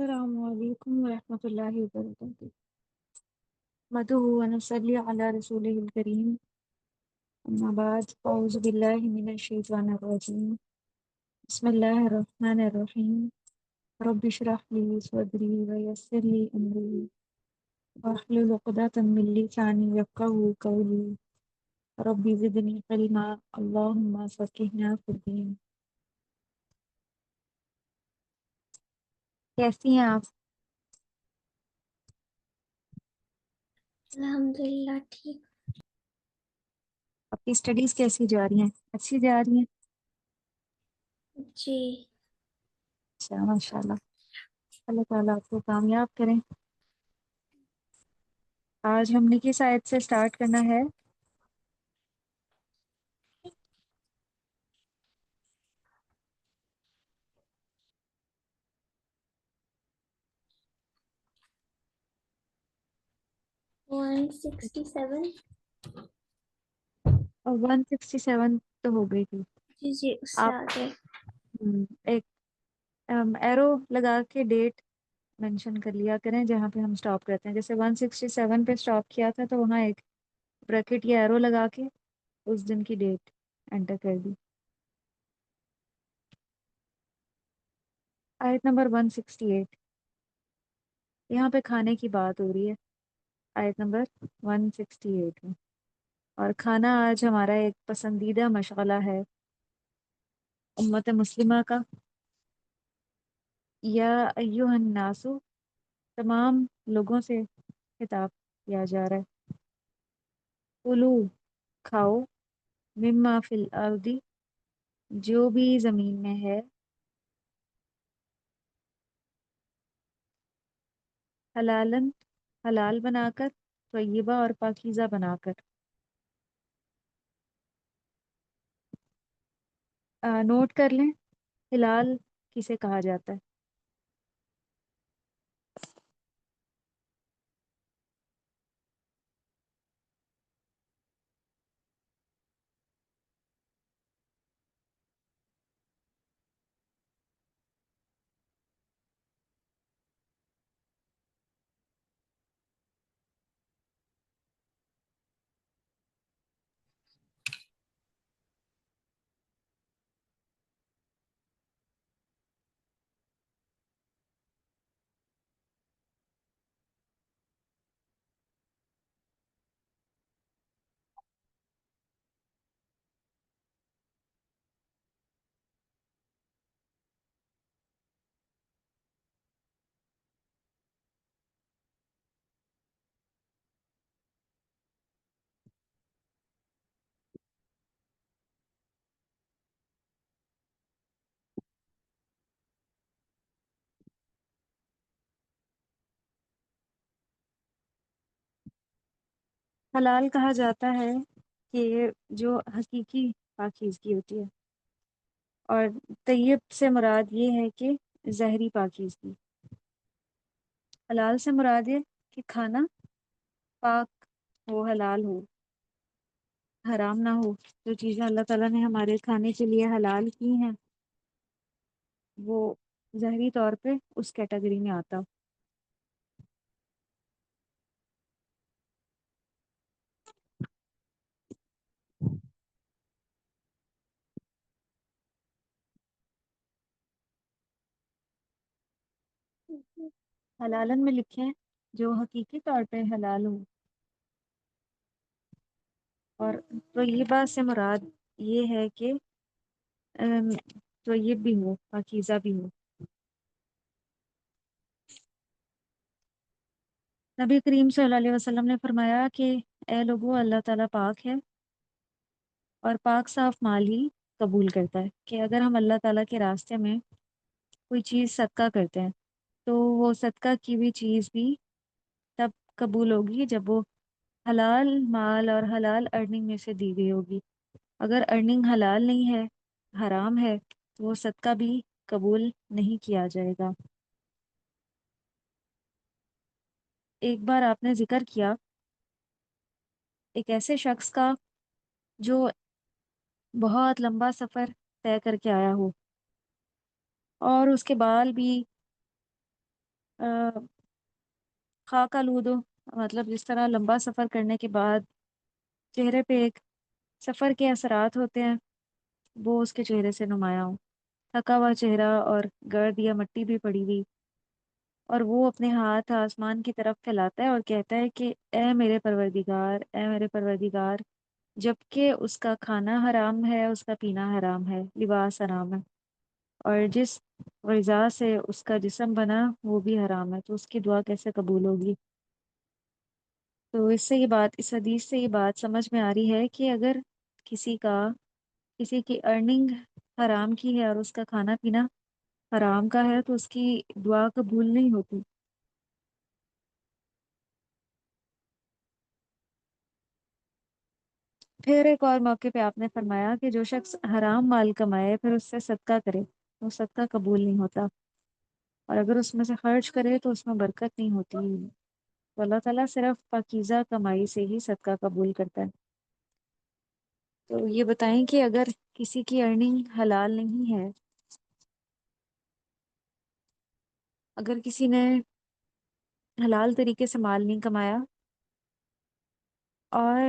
السلام علیکم ورحمۃ اللہ وبرکاتہ نحمده ونصلی علی رسولہ الکریم اما بعد اعوذ باللہ من الشیطان الرجیم بسم اللہ الرحمن الرحیم رب اشرح لی صدری ویسر لی امری واحلل عقدۃ من لسانی یفقہوا قولی رب زدنی علما اللہم فقہنا فی الدین۔ کیسی ہیں آپ؟ الحمد للہ ٹھیک۔ آپ کی اسٹڈیز کیسی جا رہی ہیں؟ اچھی جا رہی ہیں؟ جی اچھا، ماشاء اللہ، اللہ تعالیٰ آپ کو کامیاب کریں۔ آج ہم نے کس آیت سے سٹارٹ کرنا ہے؟ 167۔ اور 167 تو ہو گئی تھی۔ جی جی اس سے آپ آگے۔ ایک ایرو لگا کے ڈیٹ مینشن کر لیا کریں جہاں پہ ہم سٹاپ کرتے ہیں۔ جیسے 167 پہ سٹاپ کیا تھا تو وہاں ایک بریکٹ یا ایرو لگا کے اس دن کی ڈیٹ انٹر کر دی۔ آیت نمبر 168، یہاں پہ کھانے کی بات ہو رہی ہے آیت نمبر 168 میں، اور کھانا آج ہمارا ایک پسندیدہ مشغلہ ہے امت مسلمہ کا۔ یا ایہا الناس، تمام لوگوں سے خطاب کیا جا رہا ہے۔ کلو، کھاؤ، مما فی الارض، جو بھی زمین میں ہے، حلالن، حلال بنا کر، طیبہ اور پاکیزہ بنا کر۔ نوٹ کر لیں حلال کسے کہا جاتا ہے۔ حلال کہا جاتا ہے کہ جو حقیقی پاکیزگی ہوتی ہے، اور طیب سے مراد یہ ہے کہ ظاہری پاکیزگی۔ حلال سے مراد یہ کہ کھانا پاک ہو، حلال ہو، حرام نہ ہو۔ جو چیزیں اللہ تعالیٰ نے ہمارے کھانے کے لیے حلال کی ہیں وہ ظاہری طور پہ اس کیٹیگری میں آتا۔ حلالن میں لکھیں جو حقیقی طور پہ حلال ہو، اور طیبہ سے مراد یہ ہے کہ طیب بھی ہو، پاکیزہ بھی ہو۔ نبی کریم صلی اللہ علیہ وسلم نے فرمایا کہ اے لوگو، اللہ تعالیٰ پاک ہے اور پاک صاف مال ہی قبول کرتا ہے۔ کہ اگر ہم اللہ تعالیٰ کے راستے میں کوئی چیز صدقہ کرتے ہیں تو وہ صدقہ کی ہوئی چیز بھی تب قبول ہوگی جب وہ حلال مال اور حلال ارننگ میں سے دی گئی ہوگی۔ اگر ارننگ حلال نہیں ہے، حرام ہے، تو وہ صدقہ بھی قبول نہیں کیا جائے گا۔ ایک بار آپ نے ذکر کیا ایک ایسے شخص کا جو بہت لمبا سفر طے کر کے آیا ہو اور اس کے بال بھی خاک آلود ہو، مطلب جس طرح لمبا سفر کرنے کے بعد چہرے پہ ایک سفر کے اثرات ہوتے ہیں، وہ اس کے چہرے سے نمایاں ہو، تھکا ہوا چہرہ اور گرد یا مٹی بھی پڑی ہوئی، اور وہ اپنے ہاتھ آسمان کی طرف پھیلاتا ہے اور کہتا ہے کہ اے میرے پروردگار، اے میرے پروردگار، جبکہ اس کا کھانا حرام ہے، اس کا پینا حرام ہے، لباس حرام ہے، اور جس غذا سے اس کا جسم بنا وہ بھی حرام ہے، تو اس کی دعا کیسے قبول ہوگی؟ تو اس سے یہ بات، اس حدیث سے یہ بات سمجھ میں آ رہی ہے کہ اگر کسی کا کسی کی ارننگ حرام کی ہے اور اس کا کھانا پینا حرام کا ہے، تو اس کی دعا قبول نہیں ہوتی۔ پھر ایک اور موقع پہ آپ نے فرمایا کہ جو شخص حرام مال کمائے پھر اس سے صدقہ کرے، وہ صدقہ قبول نہیں ہوتا، اور اگر اس میں سے خرچ کرے تو اس میں برکت نہیں ہوتی، تو اللہ تعالیٰ صرف پاکیزہ کمائی سے ہی صدقہ قبول کرتا ہے۔ تو یہ بتائیں کہ اگر کسی کی ارننگ حلال نہیں ہے، اگر کسی نے حلال طریقے سے مال نہیں کمایا، اور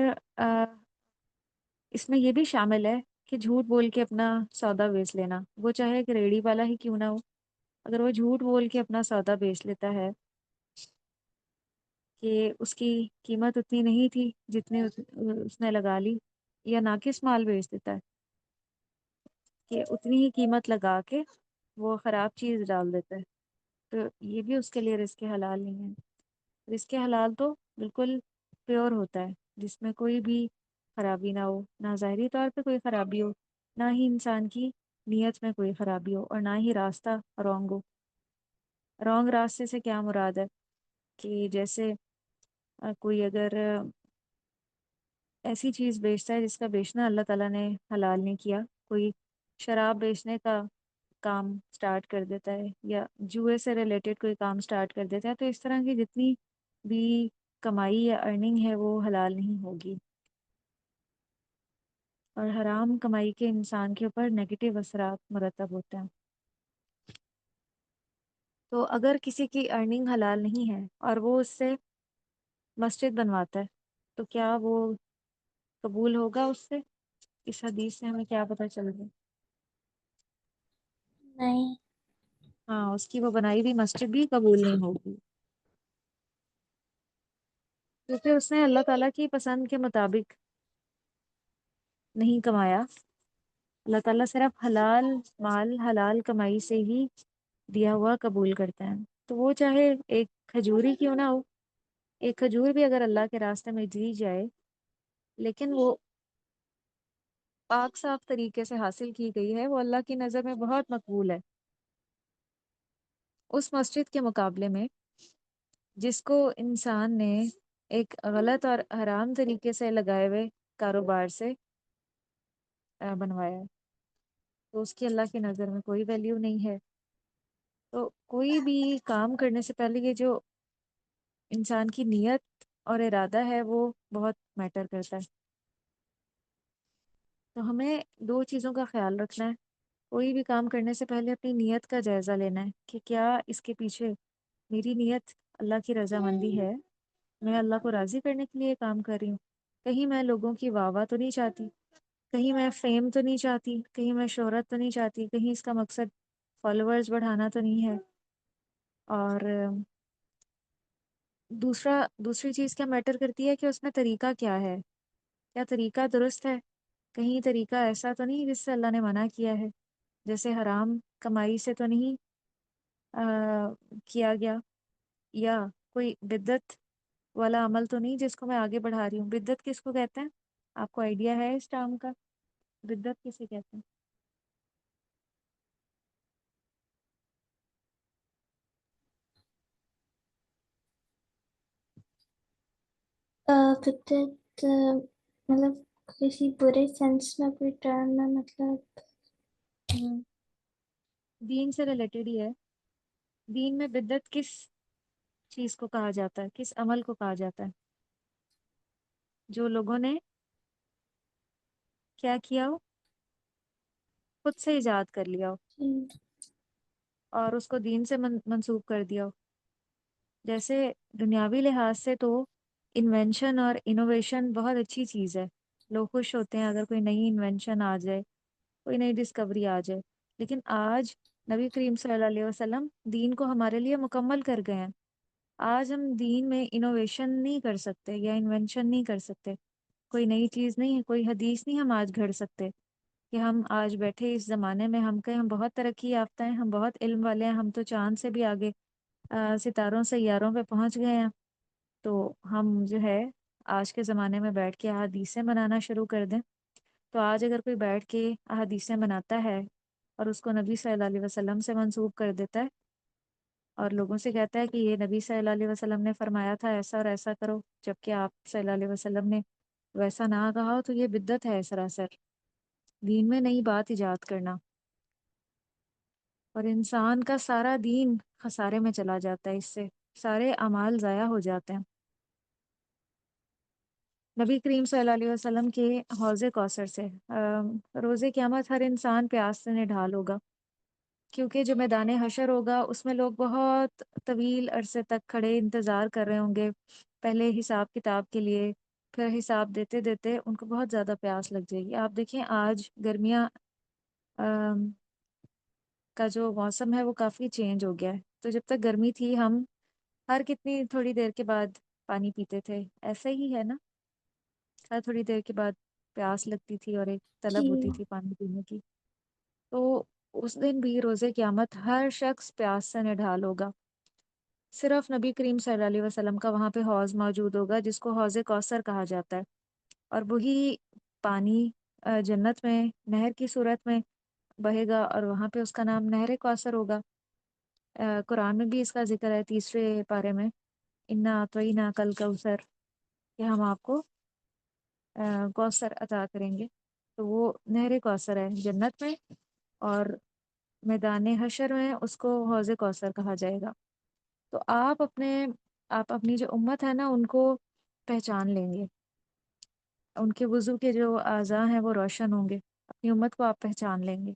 اس میں یہ بھی شامل ہے کہ جھوٹ بول کے اپنا سودا بیچ لینا، وہ چاہے کہ ریڑی والا ہی کیوں نہ ہو، اگر وہ جھوٹ بول کے اپنا سودا بیچ لیتا ہے کہ اس کی قیمت اتنی نہیں تھی جتنی اس نے لگا لی، یا ناقص مال بیچ دیتا ہے کہ اتنی ہی قیمت لگا کے وہ خراب چیز ڈال دیتا ہے، تو یہ بھی اس کے لیے رزق حلال نہیں ہے۔ رزق حلال تو بالکل پیور ہوتا ہے، جس میں کوئی بھی خرابی نہ ہو، نہ ظاہری طور پہ کوئی خرابی ہو، نہ ہی انسان کی نیت میں کوئی خرابی ہو، اور نہ ہی راستہ رونگ ہو۔ رونگ راستے سے کیا مراد ہے؟ کہ جیسے کوئی اگر ایسی چیز بیچتا ہے جس کا بیچنا اللہ تعالیٰ نے حلال نہیں کیا، کوئی شراب بیچنے کا کام سٹارٹ کر دیتا ہے، یا جوئے سے ریلیٹڈ کوئی کام سٹارٹ کر دیتا ہے، تو اس طرح کی جتنی بھی کمائی یا ارننگ ہے وہ حلال نہیں ہوگی، اور حرام کمائی کے انسان کے اوپر نیگیٹو اثرات مرتب ہوتے ہیں۔ تو اگر کسی کی ارننگ حلال نہیں ہے اور وہ اس سے مسجد بنواتا ہے، تو کیا وہ قبول ہوگا اس سے؟ اس حدیث سے ہمیں کیا پتہ چل گیا؟ نہیں۔ ہاں، اس کی وہ بنائی ہوئی مسجد بھی قبول نہیں ہوگی، کیونکہ اس نے اللہ تعالیٰ کی پسند کے مطابق نہیں کمایا۔ اللہ تعالیٰ صرف حلال مال، حلال کمائی سے ہی دیا ہوا قبول کرتا ہے، تو وہ چاہے ایک کھجور ہی کیوں نہ ہو، ایک کھجور بھی اگر اللہ کے راستے میں دی جائے لیکن وہ پاک صاف طریقے سے حاصل کی گئی ہے، وہ اللہ کی نظر میں بہت مقبول ہے، اس مسجد کے مقابلے میں جس کو انسان نے ایک غلط اور حرام طریقے سے لگائے ہوئے کاروبار سے بنوایا ہے، تو اس کی اللہ کی نظر میں کوئی ویلیو نہیں ہے۔ تو کوئی بھی کام کرنے سے پہلے یہ جو انسان کی نیت اور ارادہ ہے وہ بہت میٹر کرتا ہے، تو ہمیں دو چیزوں کا خیال رکھنا ہے۔ کوئی بھی کام کرنے سے پہلے اپنی نیت کا جائزہ لینا ہے کہ کیا اس کے پیچھے میری نیت اللہ کی رضامندی ہے، میں اللہ کو راضی کرنے کے لیے کام کر رہی ہوں، کہیں میں لوگوں کی واہ واہ تو نہیں چاہتی، کہیں میں فیم تو نہیں چاہتی، کہیں میں شہرت تو نہیں چاہتی، کہیں اس کا مقصد فالوورز بڑھانا تو نہیں ہے، اور دوسری چیز کیا میٹر کرتی ہے کہ اس میں طریقہ کیا ہے، کیا طریقہ درست ہے، کہیں طریقہ ایسا تو نہیں جس سے اللہ نے منع کیا ہے، جیسے حرام کمائی سے تو نہیں کیا گیا، یا کوئی بدعت والا عمل تو نہیں جس کو میں آگے بڑھا رہی ہوں۔ بدعت کس کو کہتے ہیں؟ آپ کو آئیڈیا ہے اس ٹرم کا؟ بدعت کسے کہتے ہیں؟ بدعت مطلب کسی برے سینس میں کوئی ٹرم ہے مطلب؟ ہم، دین سے ریلیٹڈ ہی ہے۔ دین میں بدعت کس چیز کو کہا جاتا ہے، کس عمل کو کہا جاتا ہے جو لوگوں نے کیا کیا ہو، خود سے ایجاد کر لیا ہو جی۔ اور اس کو دین سے منسوب کر دیا ہو؟ جیسے دنیاوی لحاظ سے تو انوینشن اور انوویشن بہت اچھی چیز ہے، لوگ خوش ہوتے ہیں اگر کوئی نئی انوینشن آ جائے، کوئی نئی ڈسکوری آ جائے، لیکن آج نبی کریم صلی اللہ علیہ وسلم دین کو ہمارے لیے مکمل کر گئے ہیں۔ آج ہم دین میں انوویشن نہیں کر سکتے یا انوینشن نہیں کر سکتے، کوئی نئی چیز نہیں ہے، کوئی حدیث نہیں ہم آج گھڑ سکتے کہ ہم آج بیٹھے اس زمانے میں ہم کہیں ہم بہت ترقی یافتہ ہیں، ہم بہت علم والے ہیں، ہم تو چاند سے بھی آگے ستاروں سیاروں پہ پہنچ گئے ہیں، تو ہم جو ہے آج کے زمانے میں بیٹھ کے احادیثیں بنانا شروع کر دیں۔ تو آج اگر کوئی بیٹھ کے احادیثیں بناتا ہے اور اس کو نبی صلی اللہ علیہ وسلم سے منسوب کر دیتا ہے اور لوگوں سے کہتا ہے کہ یہ نبی صلی اللہ علیہ وسلم نے فرمایا تھا ایسا اور ایسا کرو، جبکہ آپ صلی اللہ علیہ وسلم نے ویسا نہ کہا ہو، تو یہ بدعت ہے سراسر، دین میں نئی بات ایجاد کرنا، اور انسان کا سارا دین خسارے میں چلا جاتا ہے، اس سے سارے اعمال ضائع ہو جاتے ہیں۔ نبی کریم صلی اللہ علیہ وسلم کے حوض کوثر سے روز قیامت ہر انسان پیاس سے نڈھال ہوگا، کیونکہ جو میدان حشر ہوگا اس میں لوگ بہت طویل عرصے تک کھڑے انتظار کر رہے ہوں گے، پہلے حساب کتاب کے لیے، پھر حساب دیتے دیتے ان کو بہت زیادہ پیاس لگ جائے گی۔ آپ دیکھیں آج گرمیاں کا جو موسم ہے وہ کافی چینج ہو گیا ہے، تو جب تک گرمی تھی ہم ہر کتنی تھوڑی دیر کے بعد پانی پیتے تھے، ایسا ہی ہے نا، ہر تھوڑی دیر کے بعد پیاس لگتی تھی اور ایک طلب ہوتی جی تھی پانی پینے کی۔ تو اس دن بھی روز قیامت ہر شخص پیاس سے نڈھال ہوگا، صرف نبی کریم صلی اللہ علیہ وسلم کا وہاں پہ حوض موجود ہوگا جس کو حوض کوثر کہا جاتا ہے، اور وہی پانی جنت میں نہر کی صورت میں بہے گا، اور وہاں پہ اس کا نام نہر کوثر ہوگا۔ قرآن میں بھی اس کا ذکر ہے، تیسرے پارے میں، انا اعطیناک کل کوثر، کہ ہم آپ کو کوثر عطا کریں گے، تو وہ نہر کوثر ہے جنت میں، اور میدان حشر میں اس کو حوض کوثر کہا جائے گا۔ تو آپ اپنی جو امت ہے نا ان کو پہچان لیں گے، ان کے وضو کے جو اعضاء ہیں وہ روشن ہوں گے، اپنی امت کو آپ پہچان لیں گے۔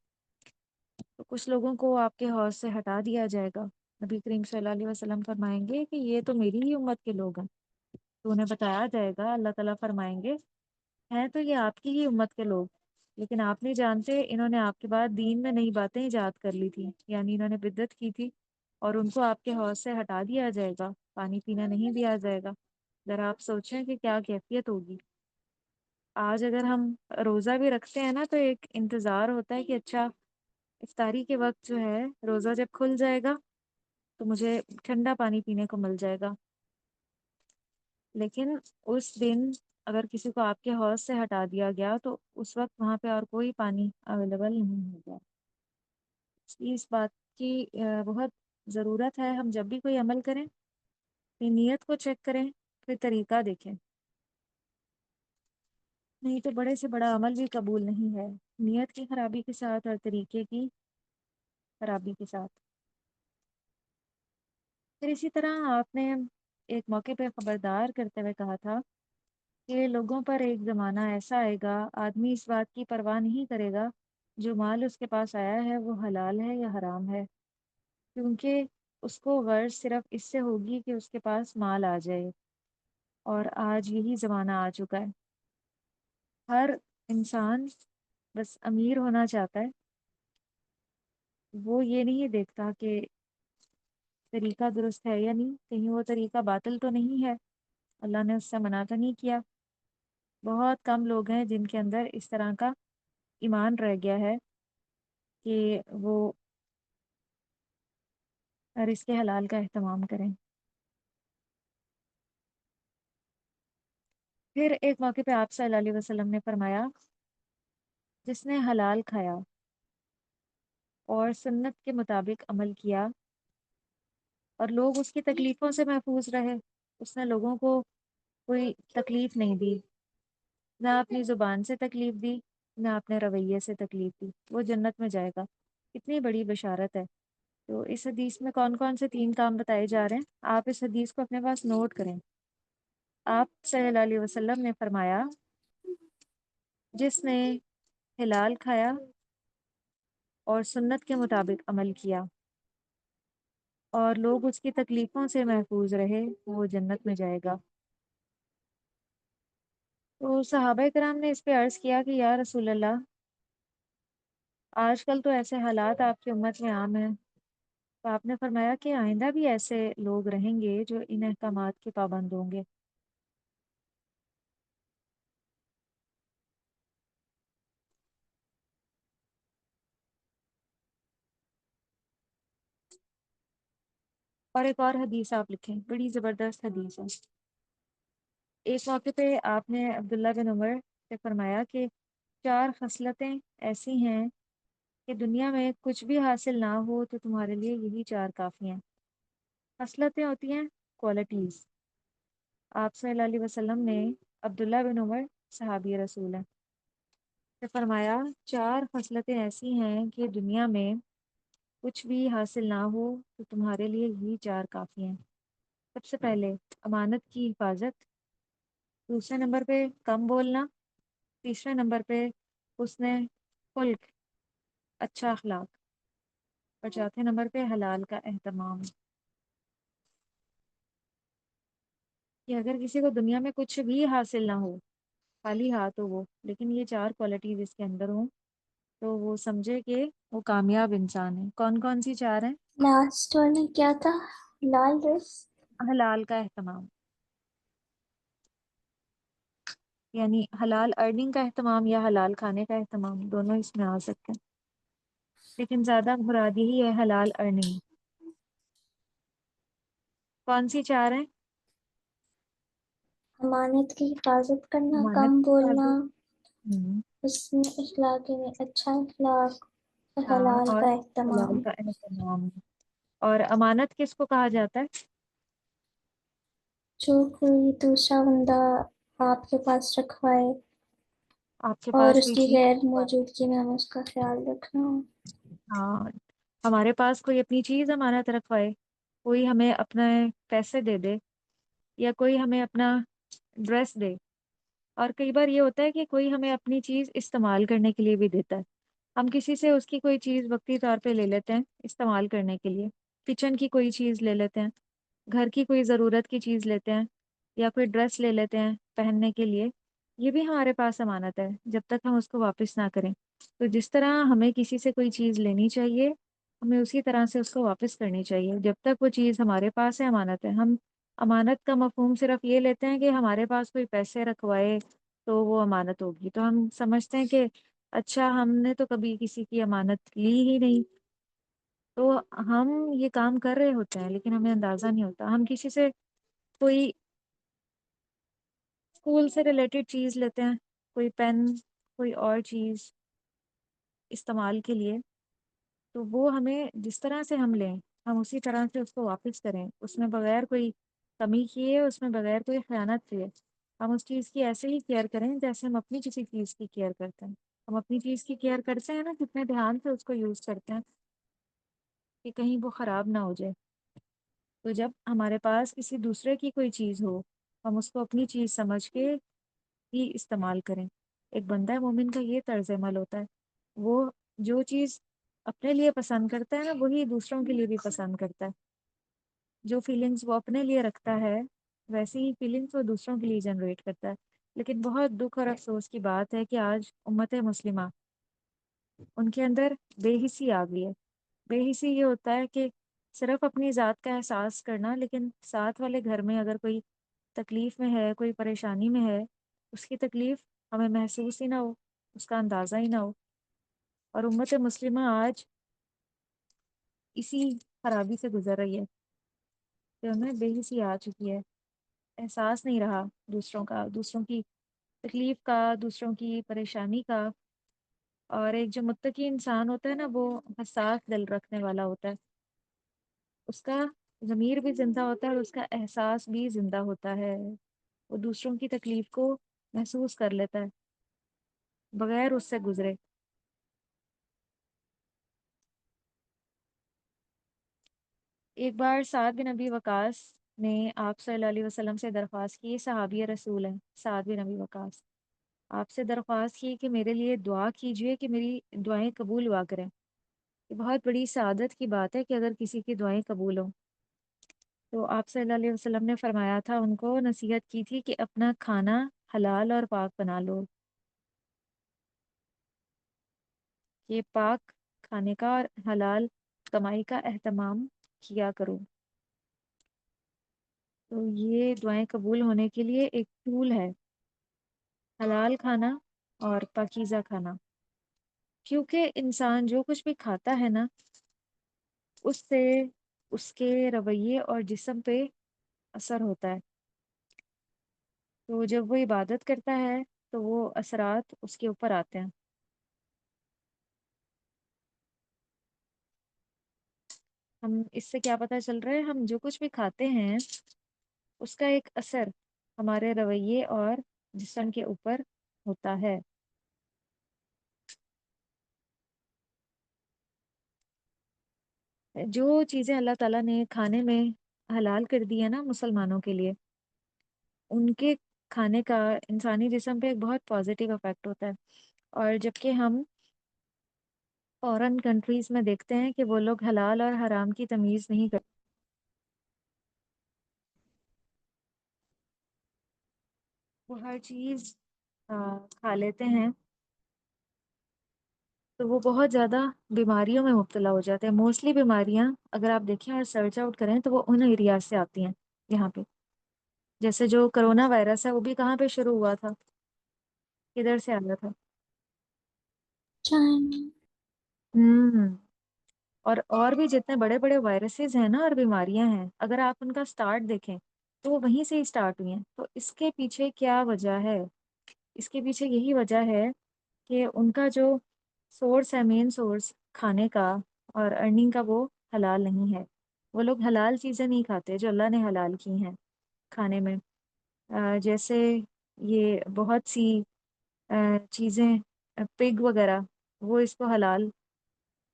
تو کچھ لوگوں کو آپ کے حوض سے ہٹا دیا جائے گا، نبی کریم صلی اللہ علیہ وسلم فرمائیں گے کہ یہ تو میری ہی امت کے لوگ ہیں، تو انہیں بتایا جائے گا، اللہ تعالیٰ فرمائیں گے ہیں تو یہ آپ کی ہی امت کے لوگ، لیکن آپ نہیں جانتے انہوں نے آپ کے بعد دین میں نئی باتیں ایجاد کر لی تھی، یعنی انہوں نے بدعت کی تھی، اور ان کو آپ کے حوض سے ہٹا دیا جائے گا، پانی پینا نہیں دیا جائے گا۔ ذرا آپ سوچیں کہ کیا کیفیت ہوگی۔ آج اگر ہم روزہ بھی رکھتے ہیں نا تو ایک انتظار ہوتا ہے کہ اچھا افطاری کے وقت جو ہے روزہ جب کھل جائے گا تو مجھے ٹھنڈا پانی پینے کو مل جائے گا، لیکن اس دن اگر کسی کو آپ کے حوض سے ہٹا دیا گیا تو اس وقت وہاں پہ اور کوئی پانی اویلیبل نہیں ہوگا۔ اس بات کی بہت ضرورت ہے، ہم جب بھی کوئی عمل کریں اپنی نیت کو چیک کریں، پھر طریقہ دیکھیں، نہیں تو بڑے سے بڑا عمل بھی قبول نہیں ہے، نیت کی خرابی کے ساتھ اور طریقے کی خرابی کے ساتھ۔ پھر اسی طرح آپ نے ایک موقع پہ خبردار کرتے ہوئے کہا تھا کہ لوگوں پر ایک زمانہ ایسا آئے گا، آدمی اس بات کی پرواہ نہیں کرے گا جو مال اس کے پاس آیا ہے وہ حلال ہے یا حرام ہے، کیونکہ اس کو غرض صرف اس سے ہوگی کہ اس کے پاس مال آ جائے، اور آج یہی زمانہ آ چکا ہے، ہر انسان بس امیر ہونا چاہتا ہے، وہ یہ نہیں دیکھتا کہ طریقہ درست ہے یا نہیں، کہیں وہ طریقہ باطل تو نہیں ہے، اللہ نے اس سے منع تو نہیں کیا۔ بہت کم لوگ ہیں جن کے اندر اس طرح کا ایمان رہ گیا ہے کہ وہ رزق حلال کا اہتمام کریں۔ پھر ایک موقع پہ آپ صلی اللہ علیہ وسلم نے فرمایا جس نے حلال کھایا اور سنت کے مطابق عمل کیا اور لوگ اس کی تکلیفوں سے محفوظ رہے، اس نے لوگوں کو کوئی تکلیف نہیں دی، نہ اپنی زبان سے تکلیف دی، نہ اپنے رویے سے تکلیف دی، وہ جنت میں جائے گا۔ کتنی بڑی بشارت ہے۔ تو اس حدیث میں کون کون سے 3 کام بتائے جا رہے ہیں، آپ اس حدیث کو اپنے پاس نوٹ کریں۔ آپ صلی اللہ علیہ وسلم نے فرمایا جس نے حلال کھایا اور سنت کے مطابق عمل کیا، اور لوگ اس کی تکلیفوں سے محفوظ رہے وہ جنت میں جائے گا۔ تو صحابہ کرام نے اس پہ عرض کیا کہ یا رسول اللہ، آج کل تو ایسے حالات آپ کی امت میں عام ہیں، تو آپ نے فرمایا کہ آئندہ بھی ایسے لوگ رہیں گے جو ان احکامات کے پابند ہوں گے۔ اور ایک اور حدیث آپ لکھیں، بڑی زبردست حدیث ہے۔ ایک موقع پہ آپ نے عبداللہ بن عمر سے فرمایا کہ چار خصلتیں ایسی ہیں کہ دنیا میں کچھ بھی حاصل نہ ہو تو تمہارے لیے یہی چار کافی ہیں۔ خصلتیں ہوتی ہیں کوالٹیز۔ آپ صلی اللہ علیہ وسلم نے عبداللہ بن عمر صحابی رسول ہیں سے فرمایا چار خصلتیں ایسی ہیں کہ دنیا میں کچھ بھی حاصل نہ ہو تو تمہارے لیے یہی چار کافی ہیں۔ سب سے پہلے امانت کی حفاظت، دوسرے نمبر پہ کم بولنا، تیسرے نمبر پہ حسن خلق، اچھا اخلاق، اور چوتھے نمبر پہ حلال کا اہتمام۔ کہ اگر کسی کو دنیا میں کچھ بھی حاصل نہ ہو، خالی ہاتھ ہو وہ، لیکن یہ چار کوالٹیز اس کے اندر ہوں، تو وہ سمجھے کہ وہ کامیاب انسان ہے۔ کون کون سی چار ہیں؟ لاسٹ والا کیا تھا؟ لال ڈریس؟ حلال کا اہتمام، یعنی حلال ارننگ کا اہتمام یا حلال کھانے کا اہتمام، دونوں اس میں آ سکتے ہیں، لیکن زیادہ مراد یہی ہے حلال ارننگ۔ کون سی چار ہیں؟ امانت کی حفاظت کرنا، امانت کم کی بولنا، حفاظت، ہوں، حسن اخلاق یعنی اچھا اخلاق، اور ہاں، حلال اور کا حلال اہتمام۔ کا اہتمام۔ اور امانت کس کو کہا جاتا ہے؟ جو کوئی دوسرا بندہ آپ کے پاس رکھوائے آپ کے اور پاس اس کوئی کی چیز غیر رکھوائے۔ موجودگی میں ہمیں اس کا خیال رکھنا ہو۔ ہاں، ہمارے پاس کوئی اپنی چیز امانت رکھوائے، کوئی ہمیں اپنے پیسے دے دے، یا کوئی ہمیں اپنا ڈریس دے، اور کئی بار یہ ہوتا ہے کہ کوئی ہمیں اپنی چیز استعمال کرنے کے لیے بھی دیتا ہے۔ ہم کسی سے اس کی کوئی چیز وقتی طور پہ لے لیتے ہیں استعمال کرنے کے لیے، کچن کی کوئی چیز لے لیتے ہیں، گھر کی کوئی ضرورت کی چیز لیتے ہیں، یا کوئی ڈریس لے لیتے ہیں پہننے کے لیے، یہ بھی ہمارے پاس امانت ہے جب تک ہم اس کو واپس نہ کریں۔ تو جس طرح ہمیں کسی سے کوئی چیز لینی چاہیے، ہمیں اسی طرح سے اس کو واپس کرنی چاہیے جب تک وہ چیز ہمارے پاس ہے، امانت ہے۔ ہم امانت کا مفہوم صرف یہ لیتے ہیں کہ ہمارے پاس کوئی پیسے رکھوائے تو وہ امانت ہوگی، تو ہم سمجھتے ہیں کہ اچھا ہم نے تو کبھی کسی کی امانت لی ہی نہیں، تو ہم یہ کام کر رہے ہوتے ہیں لیکن ہمیں اندازہ نہیں ہوتا۔ ہم کسی سے کوئی اسکول سے ریلیٹڈ چیز لیتے ہیں، کوئی پین، کوئی اور چیز استعمال کے لیے، تو وہ ہمیں جس طرح سے ہم لیں ہم اسی طرح سے اس کو واپس کریں، اس میں بغیر کوئی کمی کیے، اس میں بغیر کوئی خیانت کیے۔ ہم اس چیز کی ایسے ہی کیئر کریں جیسے ہم اپنی کسی چیز کی کیئر کرتے ہیں۔ ہم اپنی چیز کی کیئر کرتے ہیں نا، کتنے دھیان سے اس کو یوز کرتے ہیں کہ کہیں وہ خراب نہ ہو جائے۔ تو جب ہمارے پاس کسی دوسرے کی کوئی چیز ہو، ہم اس کو اپنی چیز سمجھ کے ہی استعمال کریں۔ ایک بندہ مومن کا یہ طرز عمل ہوتا ہے، وہ جو چیز اپنے لیے پسند کرتا ہے نا، وہی دوسروں کے لیے بھی پسند کرتا ہے۔ جو فیلنگز وہ اپنے لیے رکھتا ہے ویسی ہی فیلنگز وہ دوسروں کے لیے جنریٹ کرتا ہے۔ لیکن بہت دکھ اور افسوس کی بات ہے کہ آج امت مسلمہ ان کے اندر بے حسی آ گئی ہے۔ بے حسی یہ ہوتا ہے کہ صرف اپنی ذات کا احساس کرنا، لیکن ساتھ والے گھر میں اگر کوئی تکلیف میں ہے، کوئی پریشانی میں ہے، اس کی تکلیف ہمیں محسوس ہی نہ ہو، اس کا اندازہ ہی نہ ہو۔ اور امت مسلمہ آج اسی خرابی سے گزر رہی ہے کہ ہمیں بے حسی آ چکی ہے، احساس نہیں رہا دوسروں کا، دوسروں کی تکلیف کا، دوسروں کی پریشانی کا۔ اور ایک جو متقی انسان ہوتا ہے نا، وہ حساس دل رکھنے والا ہوتا ہے، اس کا ضمیر بھی زندہ ہوتا ہے اور اس کا احساس بھی زندہ ہوتا ہے، وہ دوسروں کی تکلیف کو محسوس کر لیتا ہے بغیر اس سے گزرے۔ ایک بار سعد بن ابی وقاص نے آپ صلی اللہ علیہ وسلم سے درخواست کی، صحابی رسول ہیں سعد بن ابی وقاص، آپ سے درخواست کی کہ میرے لیے دعا کیجئے کہ میری دعائیں قبول ہوا کریں۔ یہ بہت بڑی سعادت کی بات ہے کہ اگر کسی کی دعائیں قبول ہوں۔ تو آپ صلی اللہ علیہ وسلم نے فرمایا تھا، ان کو نصیحت کی تھی کہ اپنا کھانا حلال اور پاک بنا لو، یہ پاک کھانے کا اور حلال کمائی کا اہتمام کیا کرو۔ تو یہ دعائیں قبول ہونے کے لیے ایک ٹول ہے، حلال کھانا اور پاکیزہ کھانا، کیونکہ انسان جو کچھ بھی کھاتا ہے نا، اس سے اس کے رویے اور جسم پہ اثر ہوتا ہے۔ تو جب وہ عبادت کرتا ہے تو وہ اثرات اس کے اوپر آتے ہیں۔ ہم اس سے کیا پتہ چل رہا ہے، ہم جو کچھ بھی کھاتے ہیں اس کا ایک اثر ہمارے رویے اور جسم کے اوپر ہوتا ہے۔ جو چیزیں اللہ تعالیٰ نے کھانے میں حلال کر دی ہے نا مسلمانوں کے لیے، ان کے کھانے کا انسانی جسم پہ ایک بہت پازیٹیو افیکٹ ہوتا ہے۔ اور جبکہ ہم فورن کنٹریز میں دیکھتے ہیں کہ وہ لوگ حلال اور حرام کی تمیز نہیں کرتے، وہ ہر چیز کھا لیتے ہیں، تو وہ بہت زیادہ بیماریوں میں مبتلا ہو جاتے ہیں۔ موسٹلی بیماریاں اگر آپ دیکھیں اور سرچ آؤٹ کریں تو وہ ان ایریاز سے آتی ہیں یہاں پہ۔ جیسے جو کرونا وائرس ہے وہ بھی کہاں پہ شروع ہوا تھا، کدھر سے آیا تھا؟ چائنا۔ ہوں اور بھی جتنے بڑے بڑے وائرسز ہیں نا اور بیماریاں ہیں، اگر آپ ان کا سٹارٹ دیکھیں تو وہ وہیں سے ہی سٹارٹ ہوئی ہیں۔ تو اس کے پیچھے کیا وجہ ہے؟ اس کے پیچھے یہی وجہ ہے کہ ان کا جو سورس ہے، مین سورس کھانے کا اور ارننگ کا، وہ حلال نہیں ہے۔ وہ لوگ حلال چیزیں نہیں کھاتے جو اللہ نے حلال کی ہیں کھانے میں۔ جیسے یہ بہت سی چیزیں، پگ وغیرہ، وہ اس کو حلال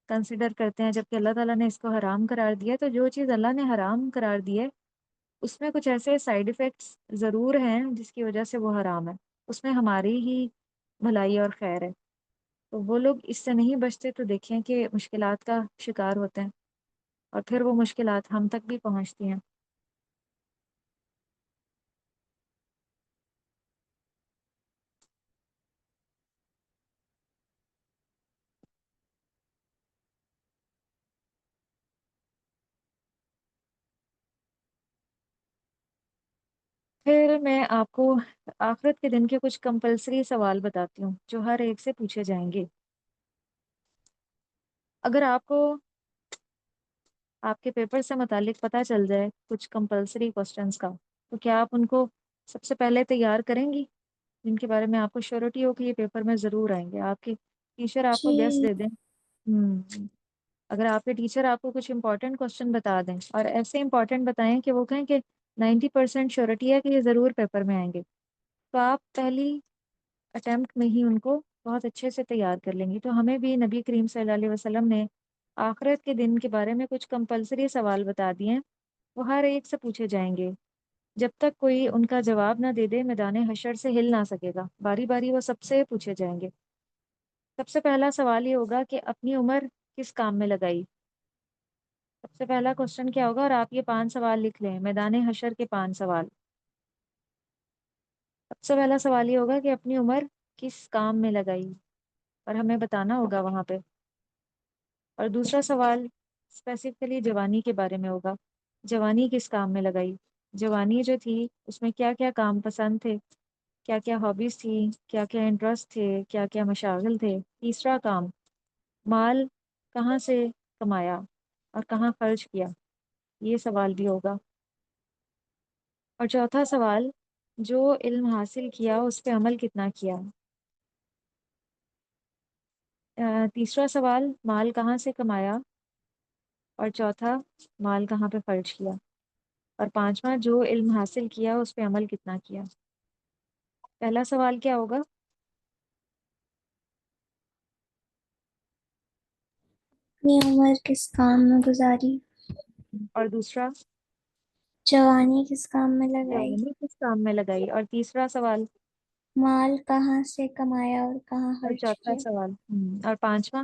کنسیڈر کرتے ہیں، جبکہ اللہ تعالیٰ نے اس کو حرام قرار دیا۔ تو جو چیز اللہ نے حرام قرار دی ہے اس میں کچھ ایسے سائیڈ ایفیکٹس ضرور ہیں جس کی وجہ سے وہ حرام ہے، اس میں ہماری ہی بھلائی اور خیر ہے۔ تو وہ لوگ اس سے نہیں بچتے تو دیکھیں کہ مشکلات کا شکار ہوتے ہیں، اور پھر وہ مشکلات ہم تک بھی پہنچتی ہیں۔ پھر میں آپ کو آخرت کے دن کے کچھ کمپلسری سوال بتاتی ہوں جو ہر ایک سے پوچھے جائیں گے۔ اگر آپ کو آپ کے پیپر سے متعلق پتہ چل جائے کچھ کمپلسری کوسچنس کا، تو کیا آپ ان کو سب سے پہلے تیار کریں گی، جن کے بارے میں آپ کو شیورٹی ہو کہ یہ پیپر میں ضرور آئیں گے؟ آپ کے ٹیچر آپ کو گیس جی دے دیں، اگر آپ کے ٹیچر آپ کو کچھ امپورٹنٹ کوسچن بتا دیں اور ایسے امپورٹنٹ بتائیں کہ وہ کہیں کہ 90% شیورٹی ہے کہ یہ ضرور پیپر میں آئیں گے، تو آپ پہلی اٹیمپٹ میں ہی ان کو بہت اچھے سے تیار کر لیں گی۔ تو ہمیں بھی نبی کریم صلی اللہ علیہ وسلم نے آخرت کے دن کے بارے میں کچھ کمپلسری سوال بتا دیے ہیں، وہ ہر ایک سے پوچھے جائیں گے۔ جب تک کوئی ان کا جواب نہ دے دے میدان حشر سے ہل نہ سکے گا، باری باری وہ سب سے پوچھے جائیں گے۔ سب سے پہلا سوال یہ ہوگا کہ اپنی عمر کس کام میں لگائی؟ سب سے پہلا کوشچن کیا ہوگا؟ اور آپ یہ 5 سوال لکھ لیں، میدان حشر کے 5 سوال۔ سب سے پہلا سوال یہ ہوگا کہ اپنی عمر کس کام میں لگائی، اور ہمیں بتانا ہوگا وہاں پہ۔ اور دوسرا سوال اسپیسیفکلی جوانی کے بارے میں ہوگا، جوانی کس کام میں لگائی، جوانی جو تھی اس میں کیا کیا کام پسند تھے، کیا کیا ہابیز تھی، کیا کیا انٹرسٹ تھے، کیا کیا مشاغل تھے۔ تیسرا کام، مال کہاں سے کمایا اور کہاں خرچ کیا، یہ سوال بھی ہوگا۔ اور چوتھا سوال، جو علم حاصل کیا اس پہ عمل کتنا کیا۔ تیسرا سوال، مال کہاں سے کمایا، اور چوتھا، مال کہاں پہ خرچ کیا، اور پانچواں، جو علم حاصل کیا اس پہ عمل کتنا کیا۔ پہلا سوال کیا ہوگا؟ اپنی عمر کس کام میں گزاری، اور دوسرا، جوانی کس کام میں لگائی، جوانی کس کام میں لگائی، اور تیسرا سوال، مال کہاں سے کمایا اور کہاں اور خرچ چوتھا کیا۔ سوال، اور پانچواں،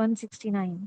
169।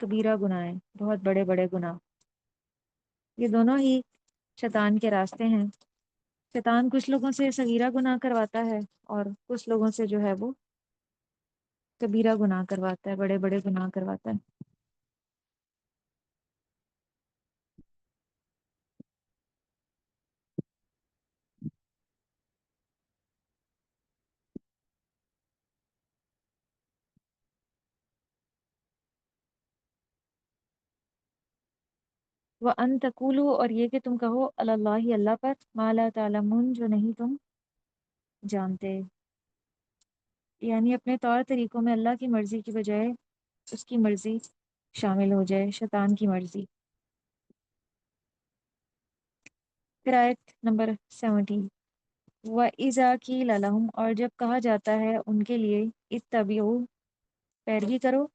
کبیرہ گناہ ہیں، بہت بڑے بڑے گناہ، یہ دونوں ہی شیطان کے راستے ہیں۔ شیطان کچھ لوگوں سے صغیرہ گناہ کرواتا ہے اور کچھ لوگوں سے جو ہے وہ کبیرہ گناہ کرواتا ہے، بڑے بڑے گناہ کرواتا ہے۔ وَأَن تَقُولُوا، اور یہ کہ تم کہو، علی اللہ، اللہ پر، ما لا تعلمون، جو نہیں تم جانتے، یعنی اپنے طور طریقوں میں اللہ کی مرضی کی بجائے اس کی مرضی شامل ہو جائے، شیطان کی مرضی۔ پھر آیت نمبر 70، وَإِذَا قِيلَ لَهُمْ، اور جب کہا جاتا ہے ان کے لیے، اتبعوا، پیروی کرو،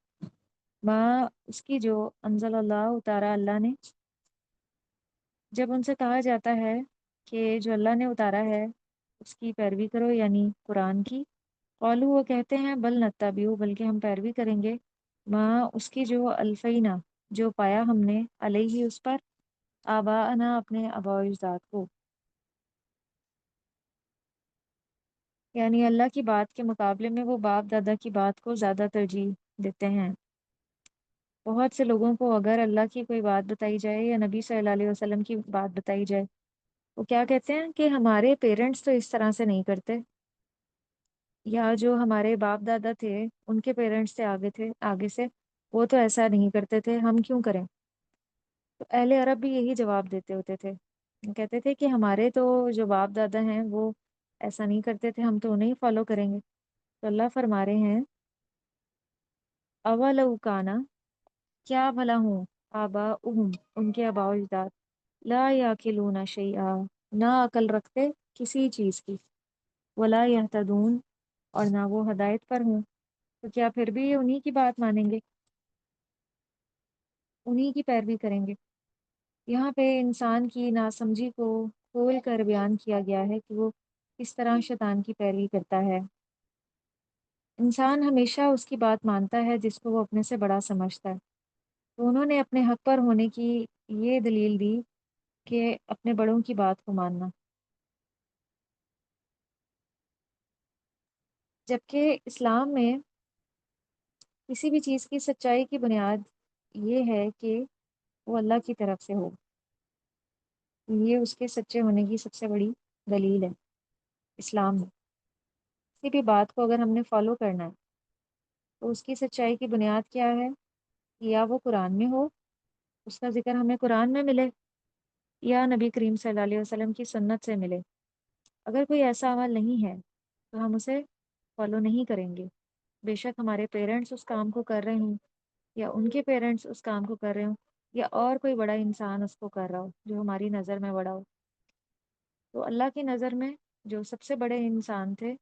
ما، اس کی جو انزل اللہ، اتارا اللہ نے، جب ان سے کہا جاتا ہے کہ جو اللہ نے اتارا ہے اس کی پیروی کرو، یعنی قرآن کی، قالو، وہ کہتے ہیں، بل نتبعو، بلکہ ہم پیروی کریں گے، ماں، اس کی جو الفینا، جو پایا ہم نے، علیہ، اس پر، آباءنا، اپنے آباء و اجداد کو، یعنی اللہ کی بات کے مقابلے میں وہ باپ دادا کی بات کو زیادہ ترجیح دیتے ہیں۔ بہت سے لوگوں کو اگر اللہ کی کوئی بات بتائی جائے یا نبی صلی اللہ علیہ وسلم کی بات بتائی جائے، وہ کیا کہتے ہیں کہ ہمارے پیرنٹس تو اس طرح سے نہیں کرتے، یا جو ہمارے باپ دادا تھے ان کے پیرنٹس سے آگے سے وہ تو ایسا نہیں کرتے تھے، ہم کیوں کریں؟ تو اہل عرب بھی یہی جواب دیتے ہوتے تھے، وہ کہتے تھے کہ ہمارے تو جو باپ دادا ہیں وہ ایسا نہیں کرتے تھے، ہم تو انہیں فالو کریں گے۔ تو اللہ فرما رہے ہیں، اولو کانا، کیا بھلا ہوں، آباؤہم، ان کے آباء و اجداد، لا یاقلون شیئا، نہ عقل رکھتے کسی چیز کی، ولا یہتدون، اور نہ وہ ہدایت پر ہوں، تو کیا پھر بھی یہ انہی کی بات مانیں گے، انہی کی پیروی کریں گے؟ یہاں پہ انسان کی ناسمجھی کو کھول کر بیان کیا گیا ہے کہ وہ کس طرح شیطان کی پیروی کرتا ہے۔ انسان ہمیشہ اس کی بات مانتا ہے جس کو وہ اپنے سے بڑا سمجھتا ہے، تو انہوں نے اپنے حق پر ہونے کی یہ دلیل دی کہ اپنے بڑوں کی بات کو ماننا، جبکہ اسلام میں کسی بھی چیز کی سچائی کی بنیاد یہ ہے کہ وہ اللہ کی طرف سے ہو، یہ اس کے سچے ہونے کی سب سے بڑی دلیل ہے اسلام میں۔ کسی بھی بات کو اگر ہم نے فالو کرنا ہے تو اس کی سچائی کی بنیاد کیا ہے؟ یا وہ قرآن میں ہو، اس کا ذکر ہمیں قرآن میں ملے، یا نبی کریم صلی اللہ علیہ وسلم کی سنت سے ملے۔ اگر کوئی ایسا عمل نہیں ہے تو ہم اسے فالو نہیں کریں گے، بے شک ہمارے پیرنٹس اس کام کو کر رہے ہوں، یا ان کے پیرنٹس اس کام کو کر رہے ہوں، یا اور کوئی بڑا انسان اس کو کر رہا ہو جو ہماری نظر میں بڑا ہو۔ تو اللہ کی نظر میں جو سب سے بڑے انسان تھے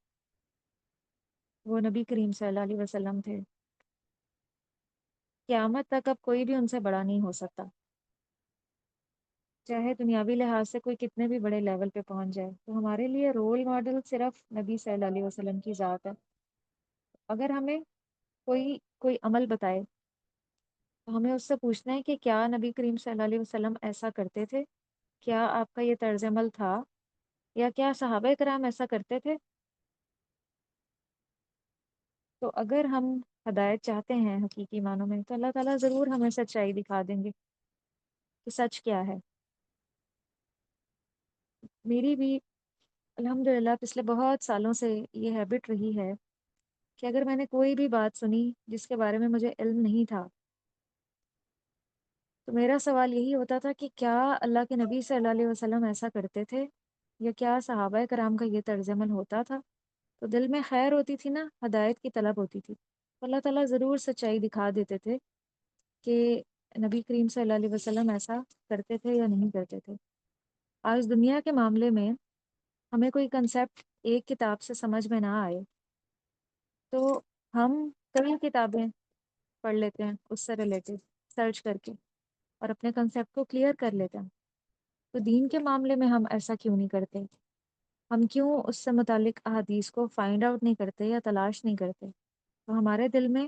وہ نبی کریم صلی اللہ علیہ وسلم تھے، قیامت تک اب کوئی بھی ان سے بڑا نہیں ہو سکتا، چاہے دنیاوی لحاظ سے کوئی کتنے بھی بڑے لیول پہ پہنچ جائے۔ تو ہمارے لیے رول ماڈل صرف نبی صلی اللہ علیہ وسلم کی ذات ہے۔ اگر ہمیں کوئی عمل بتائے تو ہمیں اس سے پوچھنا ہے کہ کیا نبی کریم صلی اللہ علیہ وسلم ایسا کرتے تھے؟ کیا آپ کا یہ طرز عمل تھا؟ یا کیا صحابہ کرام ایسا کرتے تھے؟ تو اگر ہم ہدایت چاہتے ہیں حقیقی معنوں میں تو اللہ تعالیٰ ضرور ہمیں سچائی دکھا دیں گے کہ سچ کیا ہے۔ میری بھی الحمدللہ پچھلے بہت سالوں سے یہ ہیبٹ رہی ہے کہ اگر میں نے کوئی بھی بات سنی جس کے بارے میں مجھے علم نہیں تھا تو میرا سوال یہی ہوتا تھا کہ کیا اللہ کے نبی صلی اللہ علیہ وسلم ایسا کرتے تھے، یا کیا صحابہ کرام کا یہ طرز عمل ہوتا تھا؟ تو دل میں خیر ہوتی تھی نا، ہدایت کی طلب ہوتی تھی، تو اللہ تعالیٰ ضرور سچائی دکھا دیتے تھے کہ نبی کریم صلی اللہ علیہ وسلم ایسا کرتے تھے یا نہیں کرتے تھے۔ آج دنیا کے معاملے میں ہمیں کوئی کنسیپٹ ایک کتاب سے سمجھ میں نہ آئے تو ہم کئی کتابیں پڑھ لیتے ہیں اس سے ریلیٹڈ، سرچ کر کے، اور اپنے کنسیپٹ کو کلیئر کر لیتے ہیں۔ تو دین کے معاملے میں ہم ایسا کیوں نہیں کرتے؟ ہم کیوں اس سے متعلق احادیث کو فائنڈ آؤٹ نہیں کرتے یا تلاش نہیں کرتے؟ تو ہمارے دل میں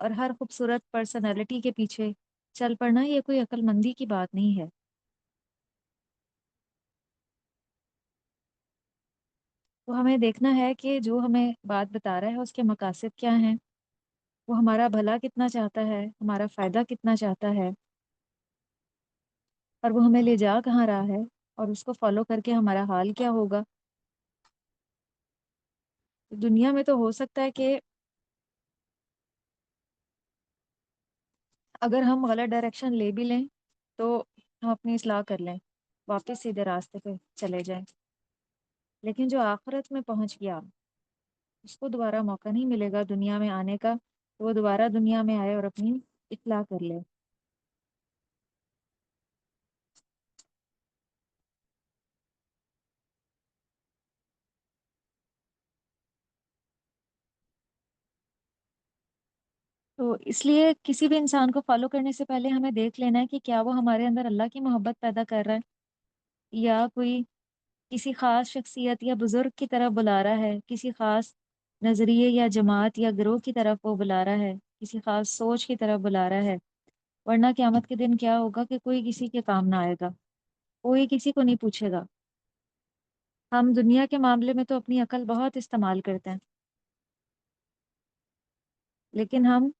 اور ہر خوبصورت پرسنالٹی کے پیچھے چل پڑنا یہ کوئی عقل مندی کی بات نہیں ہے۔ تو ہمیں دیکھنا ہے کہ جو ہمیں بات بتا رہا ہے اس کے مقاصد کیا ہیں، وہ ہمارا بھلا کتنا چاہتا ہے، ہمارا فائدہ کتنا چاہتا ہے، اور وہ ہمیں لے جا کہاں رہا ہے، اور اس کو فالو کر کے ہمارا حال کیا ہوگا۔ دنیا میں تو ہو سکتا ہے کہ اگر ہم غلط ڈائریکشن لے بھی لیں تو ہم اپنی اصلاح کر لیں، واپس سیدھے راستے پہ چلے جائیں، لیکن جو آخرت میں پہنچ گیا اس کو دوبارہ موقع نہیں ملے گا دنیا میں آنے کا، تو وہ دوبارہ دنیا میں آئے اور اپنی اصلاح کر لے۔ تو اس لیے کسی بھی انسان کو فالو کرنے سے پہلے ہمیں دیکھ لینا ہے کہ کیا وہ ہمارے اندر اللہ کی محبت پیدا کر رہا ہے، یا کوئی کسی خاص شخصیت یا بزرگ کی طرف بلا رہا ہے، کسی خاص نظریے یا جماعت یا گروہ کی طرف وہ بلا رہا ہے، کسی خاص سوچ کی طرف بلا رہا ہے۔ ورنہ قیامت کے دن کیا ہوگا کہ کوئی کسی کے کام نہ آئے گا، کوئی کسی کو نہیں پوچھے گا۔ ہم دنیا کے معاملے میں تو اپنی عقل بہت استعمال کرتے ہیں، لیکن ہم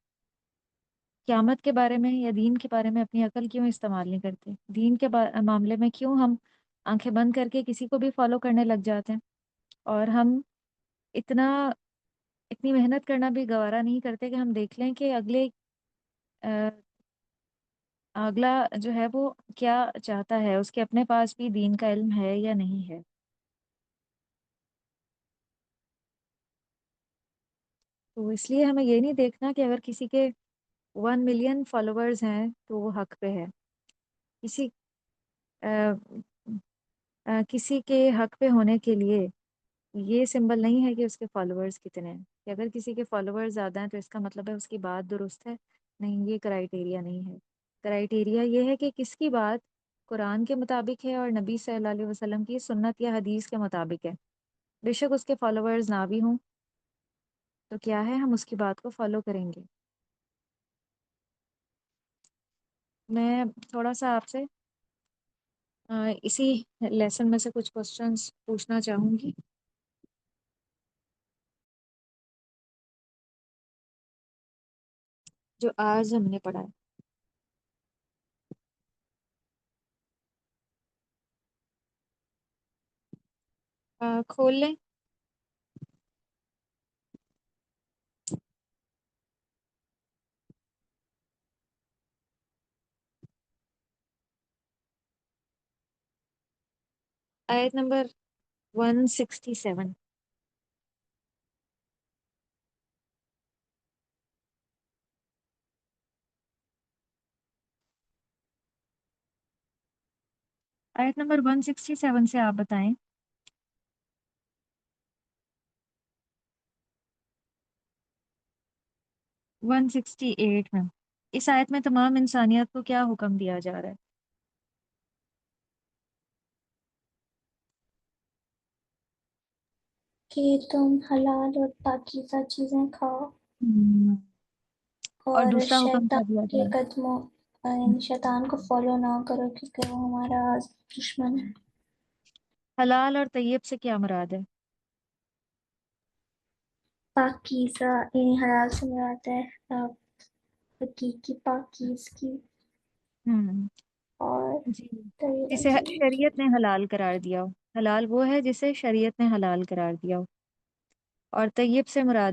قیامت کے بارے میں یا دین کے بارے میں اپنی عقل کیوں استعمال نہیں کرتے؟ دین کے معاملے میں کیوں ہم آنکھیں بند کر کے کسی کو بھی فالو کرنے لگ جاتے ہیں، اور ہم اتنا اتنی محنت کرنا بھی گوارا نہیں کرتے کہ ہم دیکھ لیں کہ اگلا جو ہے وہ کیا چاہتا ہے، اس کے اپنے پاس بھی دین کا علم ہے یا نہیں ہے۔ تو اس لیے ہمیں یہ نہیں دیکھنا کہ اگر کسی کے 1 ملین فالوورز ہیں تو وہ حق پہ ہے، کسی کسی کے حق پہ ہونے کے لیے یہ سمبل نہیں ہے کہ اس کے فالوورز کتنے ہیں، کہ اگر کسی کے فالوورز زیادہ ہیں تو اس کا مطلب ہے اس کی بات درست ہے۔ نہیں، یہ کرائیٹیریا نہیں ہے۔ کرائیٹیریا یہ ہے کہ کس کی بات قرآن کے مطابق ہے اور نبی صلی اللہ علیہ وسلم کی سنت یا حدیث کے مطابق ہے۔ بے شک اس کے فالوورز نہ بھی ہوں تو کیا ہے، ہم اس کی بات کو فالو کریں گے۔ میں تھوڑا سا آپ سے اسی لیسن میں سے کچھ کوشچنس پوچھنا چاہوں گی جو آج ہم نے پڑھا ہے۔ کھول لیں آیت نمبر 167۔ آیت نمبر 167 سے آپ بتائیں۔ 168 میں اس آیت میں تمام انسانیت کو کیا حکم دیا جا رہا ہے؟ کہ تم حلال اور پاکیزہ چیزیں کھاؤ ہم، اور اور دوسرا حکم کیا شیطان دیا کے جا رہا قدموں ہے؟ یعنی شیطان کو فالو نہ کرو کیونکہ وہ ہمارا دشمن ہے۔ حلال اور طیب سے کیا مراد ہے؟ پاکیزہ یعنی حلال سے مراد ہے حقیقی پاکیزگی، ہم، اور جی، طیبہ جسے چیز شریعت نے حلال قرار دیا ہو۔ حلال وہ ہے جسے شریعت نے حلال قرار دیا ہو، اور طیب سے مراد،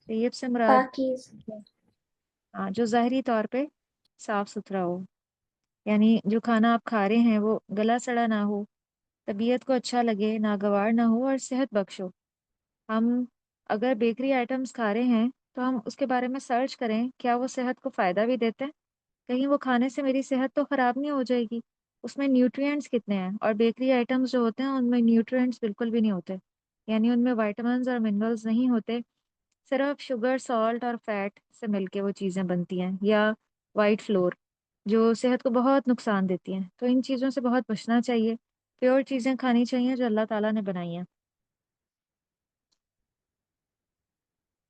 طیب سے مراد پاکیز ہاں، جو ظاہری طور پہ صاف ستھرا ہو، یعنی جو کھانا آپ کھا رہے ہیں وہ گلا سڑا نہ ہو، طبیعت کو اچھا لگے، ناگوار نہ ہو، اور صحت بخش ہو۔ ہم اگر بیکری آئٹمس کھا رہے ہیں تو ہم اس کے بارے میں سرچ کریں کیا وہ صحت کو فائدہ بھی دیتے ہیں، کہیں وہ کھانے سے میری صحت تو خراب نہیں ہو جائے گی، اس میں نیوٹرینٹس کتنے ہیں۔ اور بیکری آئٹمس جو ہوتے ہیں ان میں نیوٹرینٹس بالکل بھی نہیں ہوتے، یعنی ان میں وائٹامنز اور منرلز نہیں ہوتے، صرف شوگر، سالٹ اور فیٹ سے مل کے وہ چیزیں بنتی ہیں، یا وائٹ فلور جو صحت کو بہت نقصان دیتی ہیں۔ تو ان چیزوں سے بہت بچنا چاہیے، پیور چیزیں کھانی چاہیے جو اللہ تعالیٰ نے بنائی ہیں۔